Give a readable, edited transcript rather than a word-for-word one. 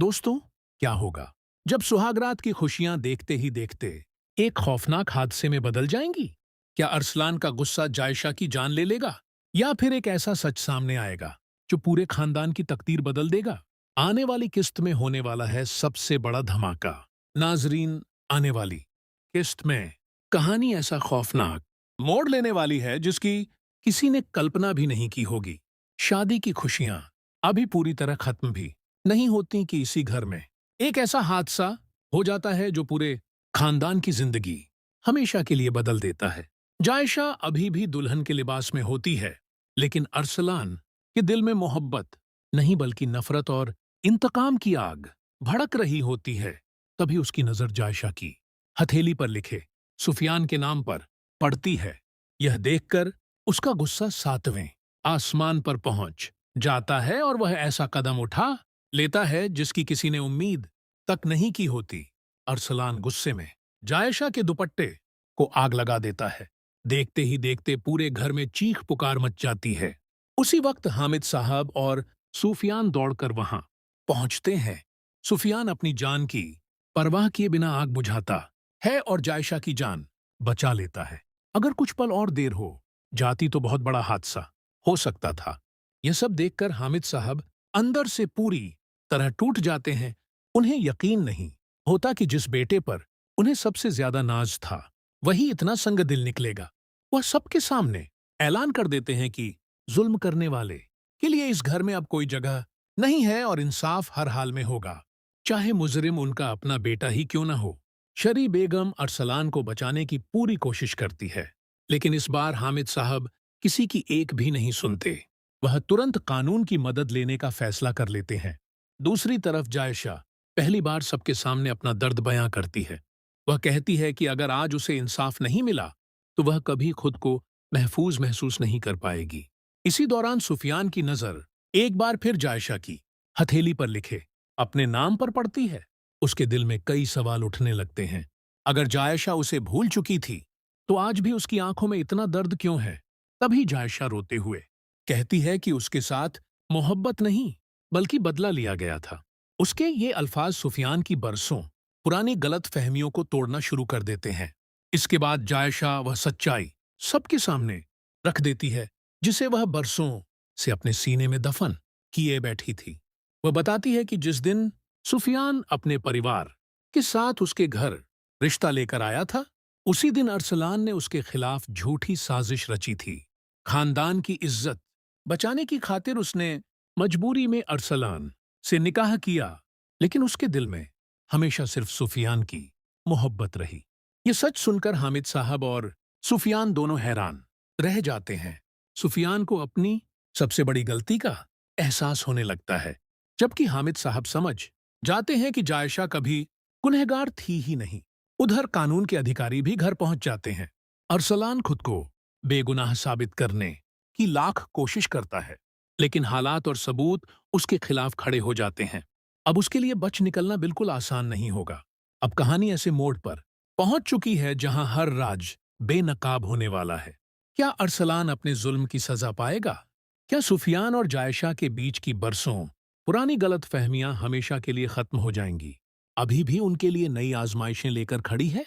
दोस्तों, क्या होगा जब सुहागरात की खुशियां देखते ही देखते एक खौफनाक हादसे में बदल जाएंगी? क्या अरसलान का गुस्सा जायशा की जान ले लेगा, या फिर एक ऐसा सच सामने आएगा जो पूरे खानदान की तकदीर बदल देगा? आने वाली किस्त में होने वाला है सबसे बड़ा धमाका। नाजरीन, आने वाली किस्त में कहानी ऐसा खौफनाक मोड़ लेने वाली है जिसकी किसी ने कल्पना भी नहीं की होगी। शादी की खुशियां अभी पूरी तरह खत्म भी नहीं होती कि इसी घर में एक ऐसा हादसा हो जाता है जो पूरे खानदान की जिंदगी हमेशा के लिए बदल देता है। जायशा अभी भी दुल्हन के लिबास में होती है, लेकिन अरसलान के दिल में मोहब्बत नहीं बल्कि नफरत और इंतकाम की आग भड़क रही होती है। तभी उसकी नजर जायशा की हथेली पर लिखे सुफियान के नाम पर पड़ती है। यह देखकर उसका गुस्सा सातवें आसमान पर पहुंच जाता है और वह ऐसा कदम उठा लेता है जिसकी किसी ने उम्मीद तक नहीं की होती। अरसलान गुस्से में जायशा के दुपट्टे को आग लगा देता है। देखते ही देखते पूरे घर में चीख पुकार मच जाती है। उसी वक्त हामिद साहब और सुफियान दौड़कर वहां पहुंचते हैं। सुफियान अपनी जान की परवाह किए बिना आग बुझाता है और जायशा की जान बचा लेता है। अगर कुछ पल और देर हो जाती तो बहुत बड़ा हादसा हो सकता था। यह सब देखकर हामिद साहब अंदर से पूरी तरह टूट जाते हैं। उन्हें यकीन नहीं होता कि जिस बेटे पर उन्हें सबसे ज्यादा नाज था वही इतना संगदिल निकलेगा। वह सबके सामने ऐलान कर देते हैं कि जुल्म करने वाले के लिए इस घर में अब कोई जगह नहीं है और इंसाफ हर हाल में होगा, चाहे मुजरिम उनका अपना बेटा ही क्यों न हो। शरी बेगम अरसलान को बचाने की पूरी कोशिश करती है, लेकिन इस बार हामिद साहब किसी की एक भी नहीं सुनते। वह तुरंत कानून की मदद लेने का फैसला कर लेते हैं। दूसरी तरफ जायशा पहली बार सबके सामने अपना दर्द बयां करती है। वह कहती है कि अगर आज उसे इंसाफ नहीं मिला तो वह कभी खुद को महफूज महसूस नहीं कर पाएगी। इसी दौरान सुफियान की नजर एक बार फिर जायशा की हथेली पर लिखे अपने नाम पर पड़ती है। उसके दिल में कई सवाल उठने लगते हैं। अगर जायशा उसे भूल चुकी थी तो आज भी उसकी आंखों में इतना दर्द क्यों है? तभी जायशा रोते हुए कहती है कि उसके साथ मोहब्बत नहीं बल्कि बदला लिया गया था। उसके ये अल्फाज सुफियान की बरसों पुरानी गलत फहमियों को तोड़ना शुरू कर देते हैं। इसके बाद जायशा वह सच्चाई सबके सामने रख देती है जिसे वह बरसों से अपने सीने में दफन किए बैठी थी। वह बताती है कि जिस दिन सुफियान अपने परिवार के साथ उसके घर रिश्ता लेकर आया था, उसी दिन अरसलान ने उसके खिलाफ झूठी साजिश रची थी। खानदान की इज्जत बचाने की खातिर उसने मजबूरी में अरसलान से निकाह किया, लेकिन उसके दिल में हमेशा सिर्फ सुफियान की मोहब्बत रही। ये सच सुनकर हामिद साहब और सुफियान दोनों हैरान रह जाते हैं। सुफियान को अपनी सबसे बड़ी गलती का एहसास होने लगता है, जबकि हामिद साहब समझ जाते हैं कि जायशा कभी गुनहगार थी ही नहीं। उधर कानून के अधिकारी भी घर पहुंच जाते हैं। अरसलान खुद को बेगुनाह साबित करने की लाख कोशिश करता है, लेकिन हालात और सबूत उसके खिलाफ खड़े हो जाते हैं। अब उसके लिए बच निकलना बिल्कुल आसान नहीं होगा। अब कहानी ऐसे मोड़ पर पहुंच चुकी है जहां हर राज बेनकाब होने वाला है। क्या अरसलान अपने जुल्म की सजा पाएगा? क्या सुफियान और जायशा के बीच की बरसों पुरानी गलत फहमियां हमेशा के लिए खत्म हो जाएंगी? अभी भी उनके लिए नई आजमाइशें लेकर खड़ी है।